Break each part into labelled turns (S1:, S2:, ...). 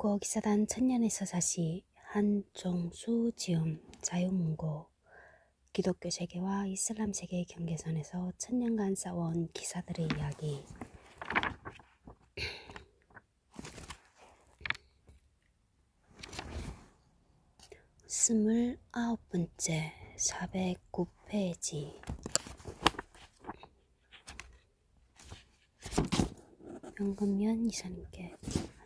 S1: 고기사단 천년에서 사시 한종수 지음 자유문고 기독교 세계와 이슬람 세계의 경계선에서 천년간 싸워온 기사들의 이야기. 스물아홉 번째 409페이지. 현금면 이사님께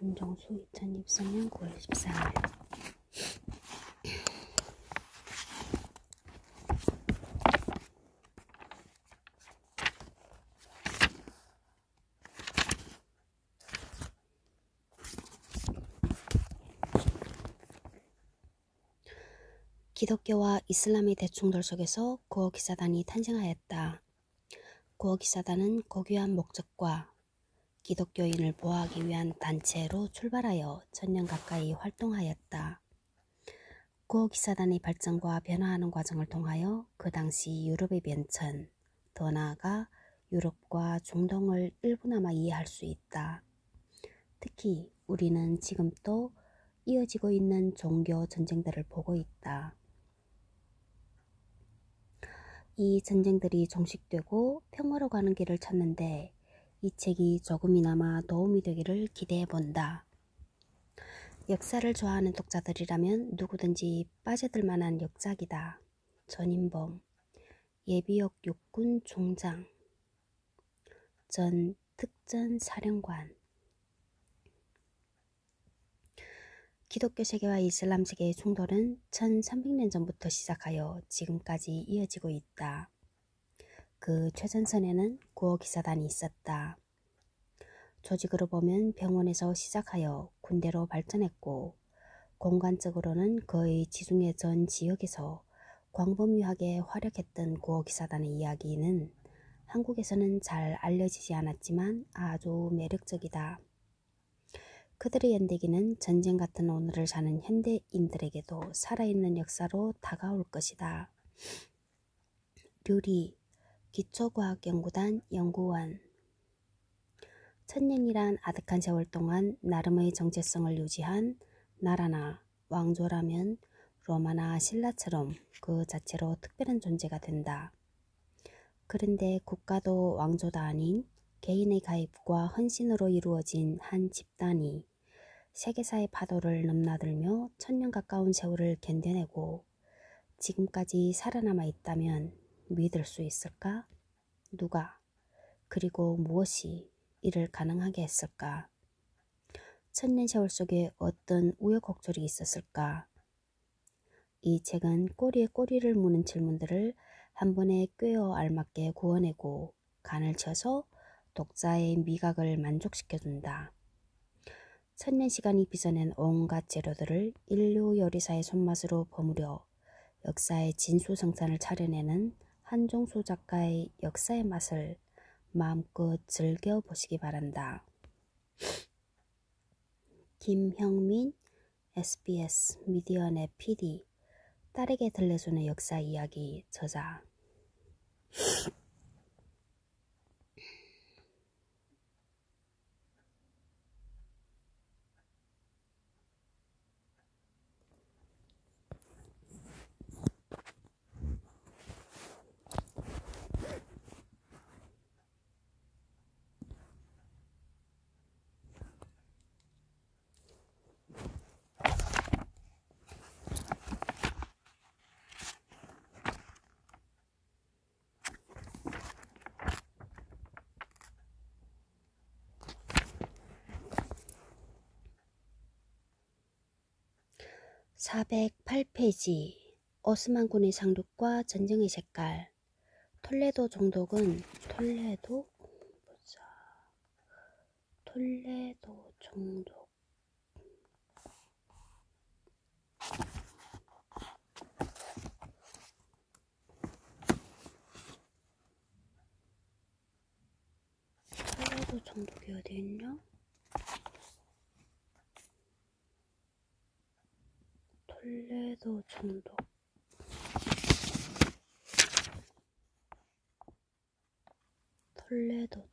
S1: 한종수 2023년 9월 14일. 기독교와 이슬람의 대충돌 속에서 고어기사단이 탄생하였다. 고어기사단은 고귀한 목적과 기독교인을 보호하기 위한 단체로 출발하여 천년 가까이 활동하였다. 고어기사단의 발전과 변화하는 과정을 통하여 그 당시 유럽의 변천, 더 나아가 유럽과 중동을 일부나마 이해할 수 있다. 특히 우리는 지금 또 이어지고 있는 종교 전쟁들을 보고 있다. 이 전쟁들이 종식되고 평화로 가는 길을 찾는데 이 책이 조금이나마 도움이 되기를 기대해본다. 역사를 좋아하는 독자들이라면 누구든지 빠져들 만한 역작이다. 전인범, 예비역 육군 중장, 전 특전사령관. 기독교 세계와 이슬람 세계의 충돌은 1300년 전부터 시작하여 지금까지 이어지고 있다. 그 최전선에는 고어기사단이 있었다. 조직으로 보면 병원에서 시작하여 군대로 발전했고 공간적으로는 거의 지중해 전 지역에서 광범위하게 활약했던 고어기사단의 이야기는 한국에서는 잘 알려지지 않았지만 아주 매력적이다. 그들의 연대기는 전쟁 같은 오늘을 사는 현대인들에게도 살아있는 역사로 다가올 것이다. 류리, 기초과학연구단 연구원. 천년이란 아득한 세월 동안 나름의 정체성을 유지한 나라나 왕조라면 로마나 신라처럼 그 자체로 특별한 존재가 된다. 그런데 국가도 왕조도 아닌 개인의 가입과 헌신으로 이루어진 한 집단이 세계사의 파도를 넘나들며 천년 가까운 세월을 견뎌내고 지금까지 살아남아 있다면 믿을 수 있을까? 누가? 그리고 무엇이 이를 가능하게 했을까? 천년 세월 속에 어떤 우여곡절이 있었을까? 이 책은 꼬리에 꼬리를 무는 질문들을 한 번에 꿰어 알맞게 구워내고 간을 쳐서 독자의 미각을 만족시켜준다. 천년 시간이 빚어낸 온갖 재료들을 인류 요리사의 손맛으로 버무려 역사의 진수성찬을 차려내는 한종수 작가의 역사의 맛을 마음껏 즐겨보시기 바란다. 김형민 SBS 미디어넷 PD 딸에게 들려주는 역사 이야기 저자. (408페이지) 오스만군의 상륙과 전쟁의 색깔. 톨레도 총독은 톨레도 총독 톨레도 총독이 어디 있냐? 톨레도 총독. 톨레도.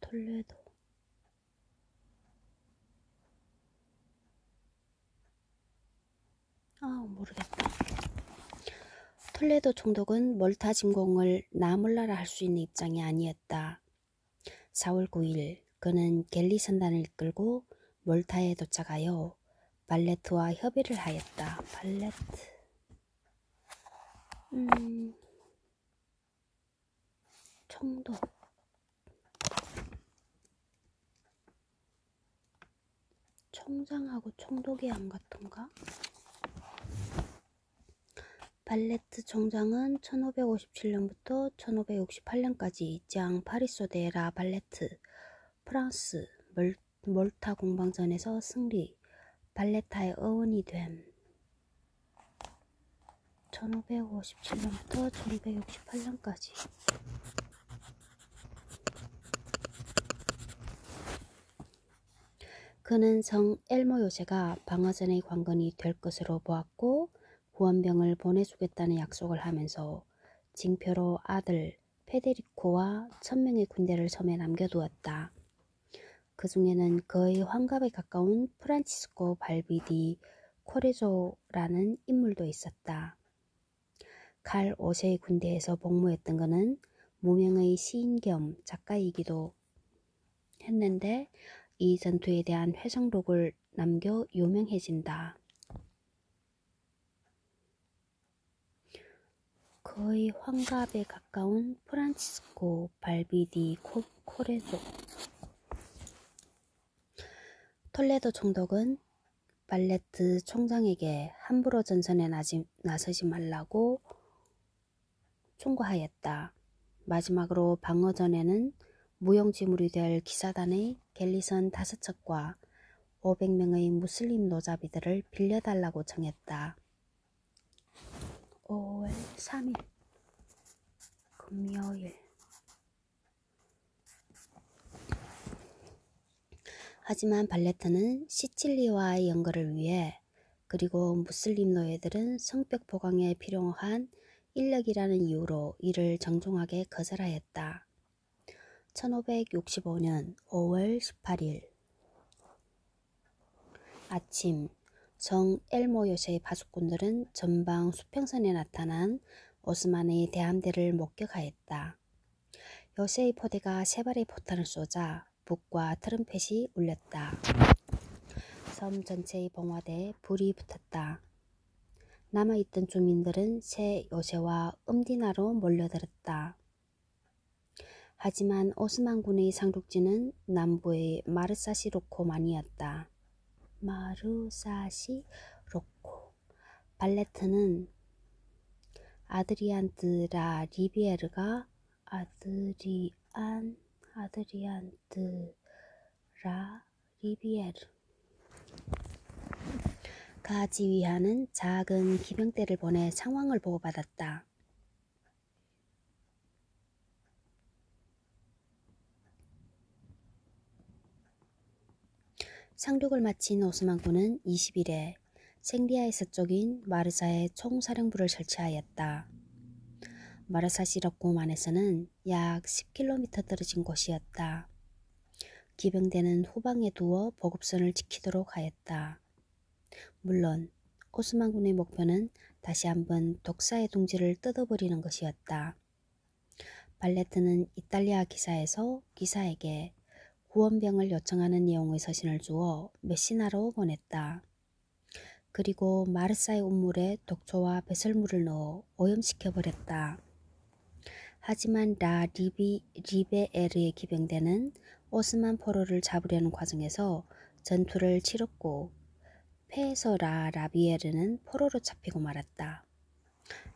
S1: 모르겠다. 톨레도 총독은 몰타 침공을 나 몰라라 할 수 있는 입장이 아니었다. 4월 9일 그는 갤리 선단을 이끌고 몰타에 도착하여 발레트와 협의를 하였다. 발레트. 총독. 총장하고 총독이 안 같은가? 발레트 총장은 1557년부터 1568년까지 장 파리소 데 라 발레트, 프랑스 몰타 공방전에서 승리, 발레타의 어원이 됨. 1557년부터 1568년까지. 그는 성 엘모 요새가 방어전의 관건이 될 것으로 보았고 구원병을 보내주겠다는 약속을 하면서 징표로 아들 페데리코와 1000명의 군대를 섬에 남겨두었다. 그 중에는 거의 환갑에 가까운 프란치스코 발비디 코레조라는 인물도 있었다. 칼 5세의 군대에서 복무했던 그는 무명의 시인 겸 작가이기도 했는데 이 전투에 대한 회상록을 남겨 유명해진다. 거의 환갑에 가까운 프란치스코 발비디 코레조. 톨레도 총독은 발레트 총장에게 함부로 전선에 나서지 말라고 충고하였다. 마지막으로 방어전에는 무용지물이 될 기사단의 갤리선 5척과 500명의 무슬림 노자비들을 빌려달라고 청했다. 5월 3일 금요일. 하지만 발레트는 시칠리와의 연거를 위해 그리고 무슬림 노예들은 성벽 보강에 필요한 인력이라는 이유로 이를 정중하게 거절하였다. 1565년 5월 18일 아침 성 엘모 요새의 파수꾼들은 전방 수평선에 나타난 오스만의 대함대를 목격하였다. 요새의 포대가 3발의 포탄을 쏘자 북과 트럼펫이 울렸다. 섬 전체의 봉화대에 불이 붙었다. 남아있던 주민들은 새 요새와 음디나로 몰려들었다. 하지만 오스만군의 상륙지는 남부의 마르사시로코만이었다. 마르사시로코. 발레트는 아드리안드 라 리비에르가 아드리안드 라 리비에르 가 지휘하는 작은 기병대를 보내 상황을 보고받았다. 상륙을 마친 오스만군은 20일에 생리아의 서쪽인 마르사에 총사령부를 설치하였다. 마르사시로코만에서는 약 10km 떨어진 곳이었다. 기병대는 후방에 두어 보급선을 지키도록 하였다. 물론 오스만군의 목표는 다시 한번 독사의 둥지를 뜯어버리는 것이었다. 발레트는 이탈리아 기사에서 기사에게 구원병을 요청하는 내용의 서신을 주어 메시나로 보냈다. 그리고 마르사의 운물에 독초와 배설물을 넣어 오염시켜버렸다. 하지만 라 리베에르의 기병대는 오스만 포로를 잡으려는 과정에서 전투를 치렀고 패에서 라 라비에르는 포로로 잡히고 말았다.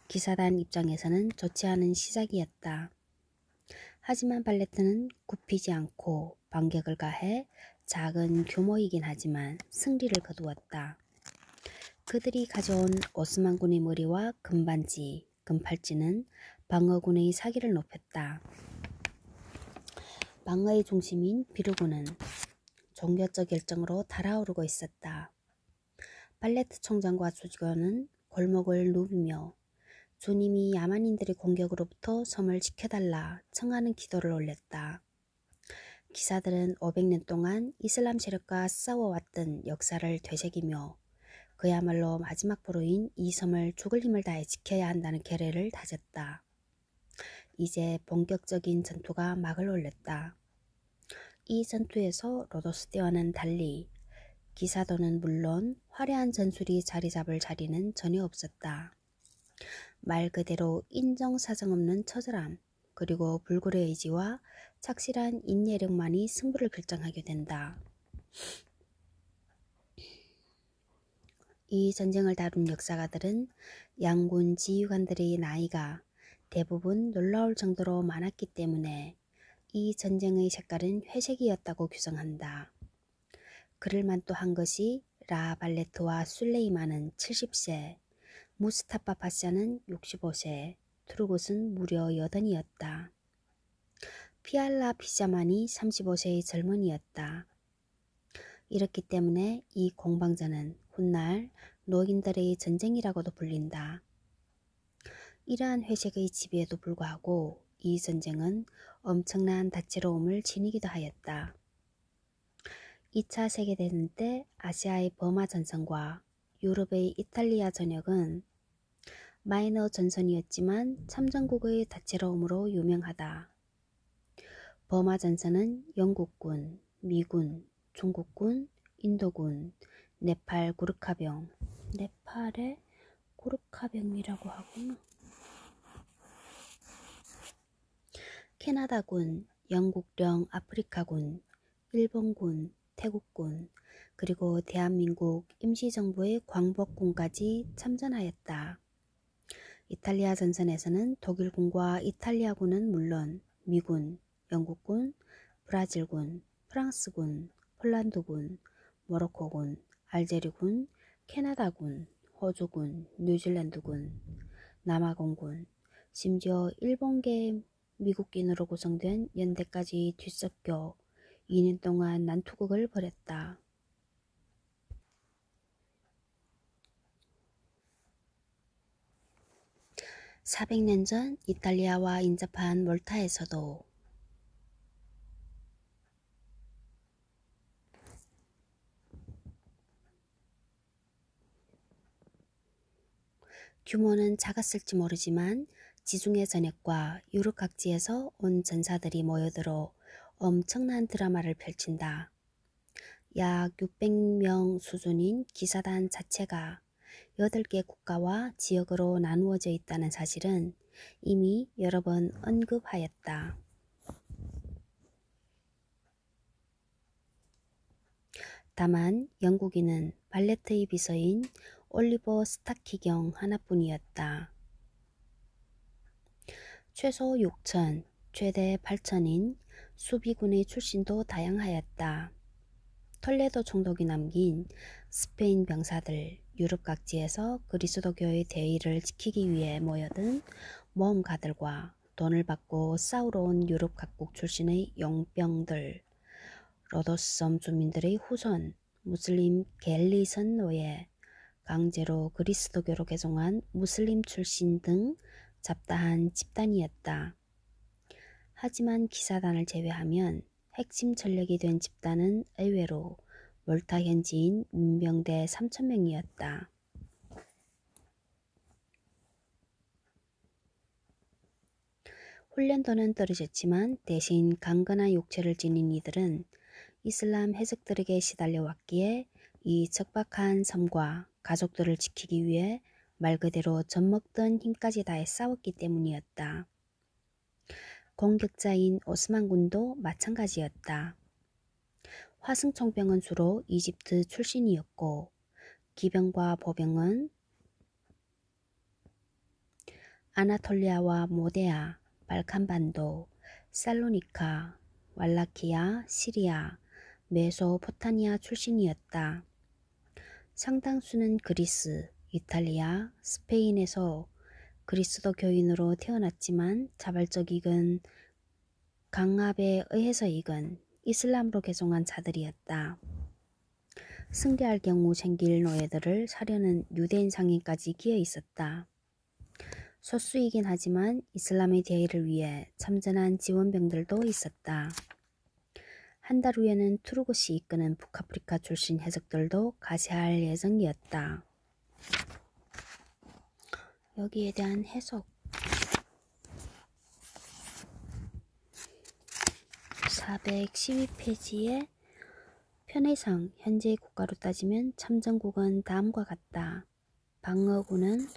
S1: 기사단 입장에서는 좋지 않은 시작이었다. 하지만 발레트는 굽히지 않고 반격을 가해 작은 규모이긴 하지만 승리를 거두었다. 그들이 가져온 오스만군의 머리와 금반지, 금팔찌는 방어군의 사기를 높였다. 방어의 중심인 비르군은 종교적 열정으로 달아오르고 있었다. 발레트 총장과 주교는 골목을 누비며 주님이 야만인들의 공격으로부터 섬을 지켜달라 청하는 기도를 올렸다. 기사들은 500년 동안 이슬람 세력과 싸워왔던 역사를 되새기며 그야말로 마지막 포로인 이 섬을 죽을 힘을 다해 지켜야 한다는 결의를 다졌다. 이제 본격적인 전투가 막을 올렸다. 이 전투에서 로도스 때와는 달리 기사도는 물론 화려한 전술이 자리 잡을 자리는 전혀 없었다. 말 그대로 인정사정 없는 처절함, 그리고 불굴의 의지와 착실한 인내력만이 승부를 결정하게 된다. 이 전쟁을 다룬 역사가들은 양군 지휘관들의 나이가 대부분 놀라울 정도로 많았기 때문에 이 전쟁의 색깔은 회색이었다고 규정한다. 그를 만또한 것이 라발레트와 술레이만은 70세, 무스타파 파샤는 65세, 투르굿은 무려 80이었다. 피알라 피자만이 35세의 젊은이였다. 이렇기 때문에 이 공방전은 훗날 노인들의 전쟁이라고도 불린다. 이러한 회색의 지배에도 불구하고 이 전쟁은 엄청난 다채로움을 지니기도 하였다. 2차 세계대전 때 아시아의 버마 전선과 유럽의 이탈리아 전역은 마이너 전선이었지만 참전국의 다채로움으로 유명하다. 버마 전선은 영국군, 미군, 중국군, 인도군, 네팔 구르카병, 네팔의 구르카병이라고 하구나. 캐나다군, 영국령 아프리카군, 일본군, 태국군, 그리고 대한민국 임시정부의 광복군까지 참전하였다. 이탈리아 전선에서는 독일군과 이탈리아군은 물론 미군, 영국군, 브라질군, 프랑스군, 폴란드군, 모로코군, 알제리군, 캐나다군, 호주군, 뉴질랜드군, 남아공군, 심지어 일본계 미국인으로 구성된 연대까지 뒤섞여 2년 동안 난투극을 벌였다. 400년 전 이탈리아와 인접한 몰타에서도 규모는 작았을지 모르지만 지중해 전역과 유럽 각지에서 온 전사들이 모여들어 엄청난 드라마를 펼친다. 약 600명 수준인 기사단 자체가 8개 국가와 지역으로 나누어져 있다는 사실은 이미 여러 번 언급하였다. 다만 영국인은 발레트의 비서인 올리버 스타키경 하나뿐이었다. 최소 6천, 최대 8천인 수비군의 출신도 다양하였다. 톨레도 총독이 남긴 스페인 병사들, 유럽 각지에서 그리스도교의 대의를 지키기 위해 모여든 모험가들과 돈을 받고 싸우러 온 유럽 각국 출신의 용병들, 로도스 섬 주민들의 후손, 무슬림 갤리선 노예, 강제로 그리스도교로 개종한 무슬림 출신 등 잡다한 집단이었다. 하지만 기사단을 제외하면 핵심 전력이 된 집단은 의외로 몰타 현지인 민병대 3,000명이었다. 훈련도는 떨어졌지만 대신 강건한 육체를 지닌 이들은 이슬람 해적들에게 시달려 왔기에 이 척박한 섬과 가족들을 지키기 위해 말 그대로 젖먹던 힘까지 다해 싸웠기 때문이었다. 공격자인 오스만군도 마찬가지였다. 화승총병은 주로 이집트 출신이었고 기병과 보병은 아나톨리아와 모데아, 발칸반도, 살로니카, 왈라키아, 시리아, 메소포타미아 출신이었다. 상당수는 그리스, 이탈리아, 스페인에서 그리스도 교인으로 태어났지만 자발적이건 강압에 의해서이건 이슬람으로 개종한 자들이었다. 승리할 경우 생길 노예들을 사려는 유대인 상인까지 끼어 있었다. 소수이긴 하지만 이슬람의 대의를 위해 참전한 지원병들도 있었다. 한 달 후에는 투르굿이 이끄는 북아프리카 출신 해적들도 가세할 예정이었다. 여기에 대한 해석. 412페이지에 편의상 현재의 국가로 따지면 참전국은 다음과 같다. 방어구는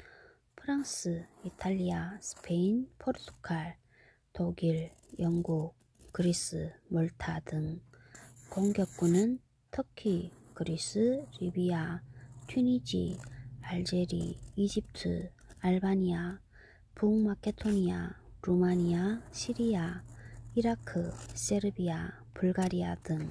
S1: 프랑스, 이탈리아, 스페인, 포르투갈, 독일, 영국, 그리스, 몰타 등. 공격구는 터키, 그리스, 리비아, 튀니지, 알제리, 이집트, 알바니아, 북마케도니아, 루마니아, 시리아, 이라크, 세르비아, 불가리아 등.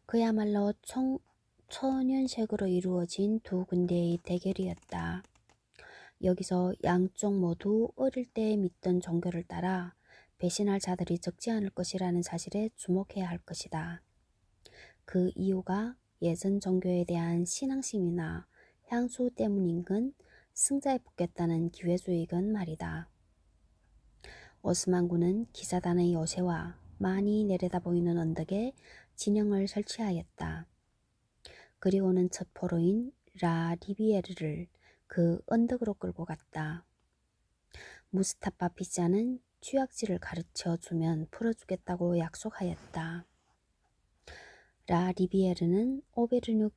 S1: 그야말로 초연색으로 이루어진 두 군대의 대결이었다. 여기서 양쪽 모두 어릴 때 믿던 종교를 따라 배신할 자들이 적지 않을 것이라는 사실에 주목해야 할 것이다. 그 이유가 예전 종교에 대한 신앙심이나 향수 때문인건 승자에 붙겠다는 기회주의건 말이다. 오스만군은 기사단의 요새와 많이 내려다 보이는 언덕에 진영을 설치하였다. 그리고는 첫 포로인 라 리비에르를 그 언덕으로 끌고 갔다. 무스타파 피자는 취약지를 가르쳐주면 풀어주겠다고 약속하였다. 라 리비에르는 오베르뉴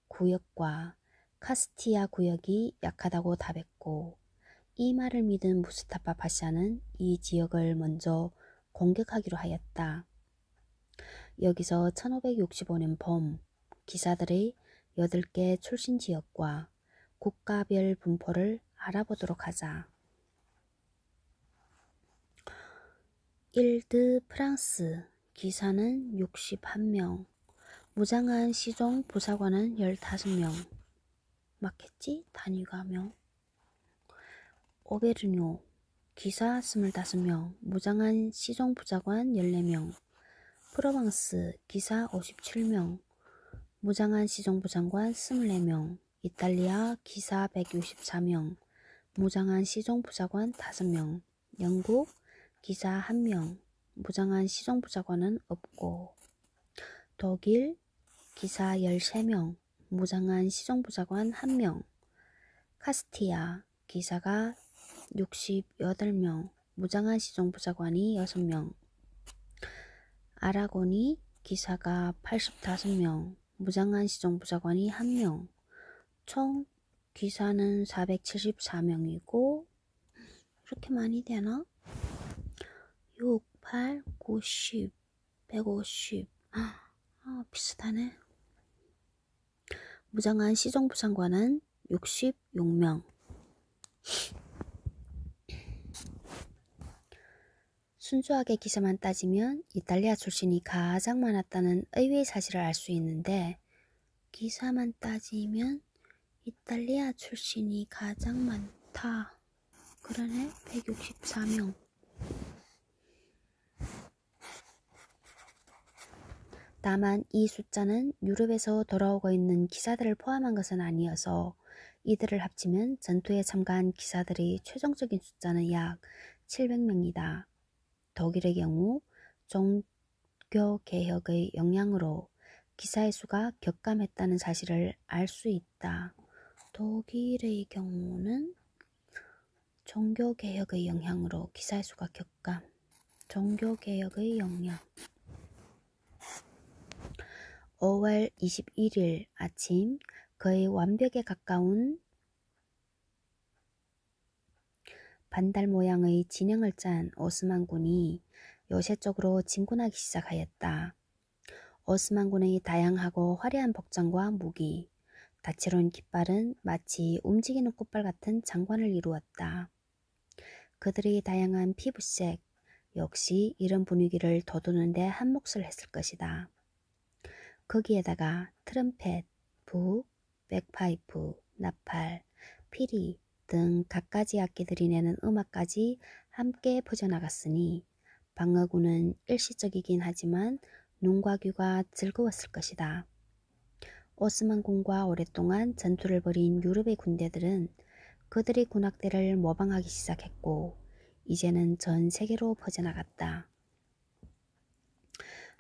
S1: 구역과 카스티아 구역이 약하다고 답했고, 이 말을 믿은 무스타파 파샤는 이 지역을 먼저 공격하기로 하였다. 여기서 1565년 봄 기사들의 8개 출신 지역과 국가별 분포를 알아보도록 하자. 1드 프랑스 기사는 61명, 무장한 시종 부사관은 15명. 맞겠지? 단위가 명. 오베르뇨 기사 25명, 무장한 시종 부사관 14명. 프로방스 기사 57명, 무장한 시종부장관 24명. 이탈리아 기사 164명, 무장한 시종부사관 5명. 영국 기사 1명, 무장한 시종부사관은 없고. 독일 기사 13명, 무장한 시종부사관 1명. 카스티아 기사가 68명, 무장한 시종부사관이 6명. 아라고니 기사가 85명, 무장한 시종부사관이 1명. 총 기사는 474명이고 이렇게 많이 되나? 6, 8, 9, 10, 150. 비슷하네. 무장한 시종부사관은 66명. 순수하게 기사만 따지면 이탈리아 출신이 가장 많았다는 의외의 사실을 알 수 있는데, 기사만 따지면 이탈리아 출신이 가장 많다. 그러네. 164명. 다만 이 숫자는 유럽에서 돌아오고 있는 기사들을 포함한 것은 아니어서 이들을 합치면 전투에 참가한 기사들의 최종적인 숫자는 약 700명이다. 독일의 경우 종교개혁의 영향으로 기사의 수가 격감했다는 사실을 알 수 있다. 독일의 경우는 종교개혁의 영향으로 기사의 수가 격감. 종교개혁의 영향. 5월 21일 아침 거의 완벽에 가까운 반달 모양의 진영을 짠 오스만군이 요새 쪽으로 진군하기 시작하였다. 오스만군의 다양하고 화려한 복장과 무기, 다채로운 깃발은 마치 움직이는 꽃발 같은 장관을 이루었다. 그들의 다양한 피부색 역시 이런 분위기를 돋우는데 한 몫을 했을 것이다. 거기에다가 트럼펫, 북, 백파이프, 나팔, 피리 등 갖가지 악기들이 내는 음악까지 함께 퍼져나갔으니 방어구는 일시적이긴 하지만 눈과 귀가 즐거웠을 것이다. 오스만군과 오랫동안 전투를 벌인 유럽의 군대들은 그들의 군악대를 모방하기 시작했고 이제는 전 세계로 퍼져나갔다.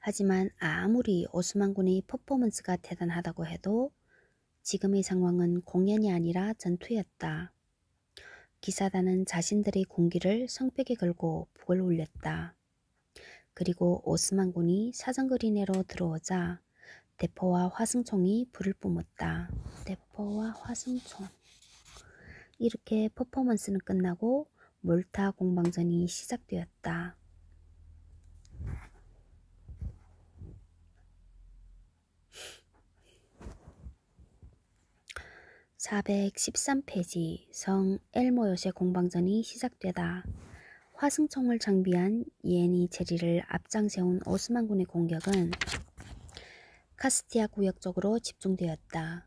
S1: 하지만 아무리 오스만군의 퍼포먼스가 대단하다고 해도 지금의 상황은 공연이 아니라 전투였다. 기사단은 자신들의 군기를 성벽에 걸고 북을 올렸다. 그리고 오스만군이 사정거리 내로 들어오자 대포와 화승총이 불을 뿜었다. 대포와 화승총. 이렇게 퍼포먼스는 끝나고 몰타 공방전이 시작되었다. 413페이지 성 엘모요새 공방전이 시작되다. 화승총을 장비한 예니체리를 앞장 세운 오스만군의 공격은 카스티아 구역 쪽으로 집중되었다.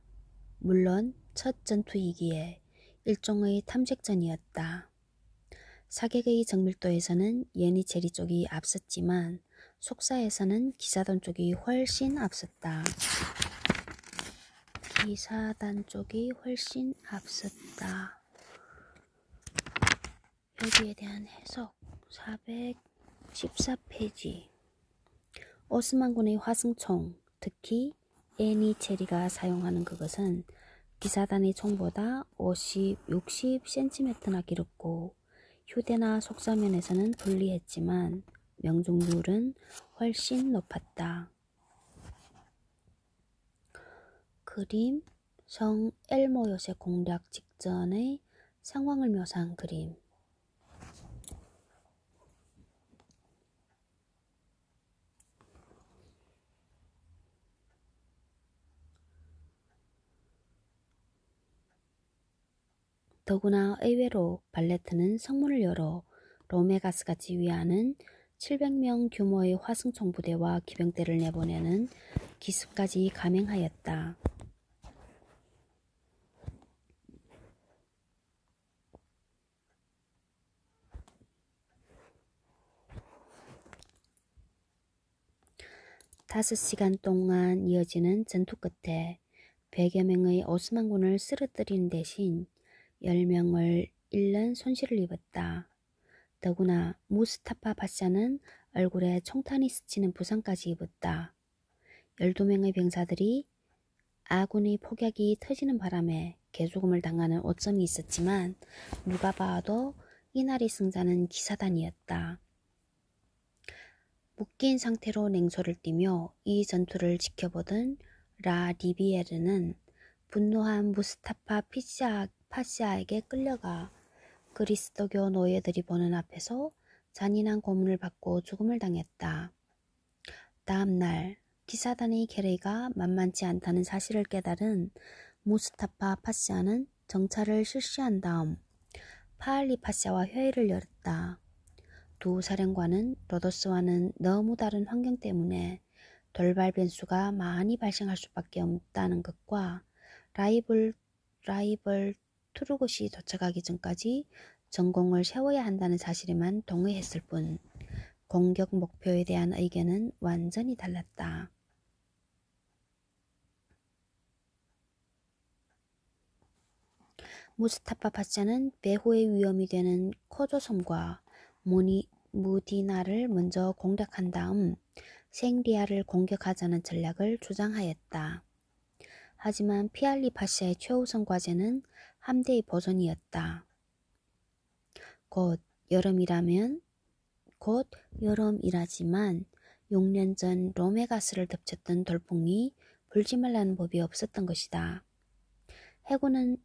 S1: 물론 첫 전투이기에 일종의 탐색전이었다. 사격의 정밀도에서는 예니체리 쪽이 앞섰지만 속사에서는 기사단 쪽이 훨씬 앞섰다. 기사단 쪽이 훨씬 앞섰다. 여기에 대한 해석 414페이지 오스만군의 화승총, 특히 예니체리가 사용하는 그것은 기사단의 총보다 50, 60cm나 길었고 휴대나 속사면에서는 불리했지만 명중률은 훨씬 높았다. 그림, 성 엘모요새 공략 직전의 상황을 묘사한 그림. 더구나 의외로 발레트는 성문을 열어 로메가스가 지휘하는 700명 규모의 화승총 부대와 기병대를 내보내는 기습까지 감행하였다. 다섯 시간 동안 이어지는 전투 끝에 100여 명의 오스만군을 쓰러뜨리는 대신 10명을 잃는 손실을 입었다. 더구나 무스타파 파샤는 얼굴에 총탄이 스치는 부상까지 입었다. 12명의 병사들이 아군의 폭격이 터지는 바람에 개죽음을 당하는 오점이 있었지만 누가 봐도 이날의 승자는 기사단이었다. 묶인 상태로 냉소를 띠며 이 전투를 지켜보던 라 리비에르는 분노한 무스타파 파샤에게 끌려가 그리스도교 노예들이 보는 앞에서 잔인한 고문을 받고 죽음을 당했다. 다음 날 기사단의 계례가 만만치 않다는 사실을 깨달은 무스타파 파샤는 정찰을 실시한 다음 파알리 파샤와 회의를 열었다. 두 사령관은 로도스와는 너무 다른 환경 때문에 돌발 변수가 많이 발생할 수밖에 없다는 것과 라이벌 투르굿이 도착하기 전까지 전공을 세워야 한다는 사실에만 동의했을 뿐 공격 목표에 대한 의견은 완전히 달랐다. 무스타파 파샤는 배후의 위험이 되는 코조섬과 무디나를 먼저 공략한 다음 생리아를 공격하자는 전략을 주장하였다. 하지만 피알리 파샤의 최우선 과제는 함대의 보존이었다. 곧 여름이라지만 6년 전 로메가스를 덮쳤던 돌풍이 불지 말라는 법이 없었던 것이다. 해군은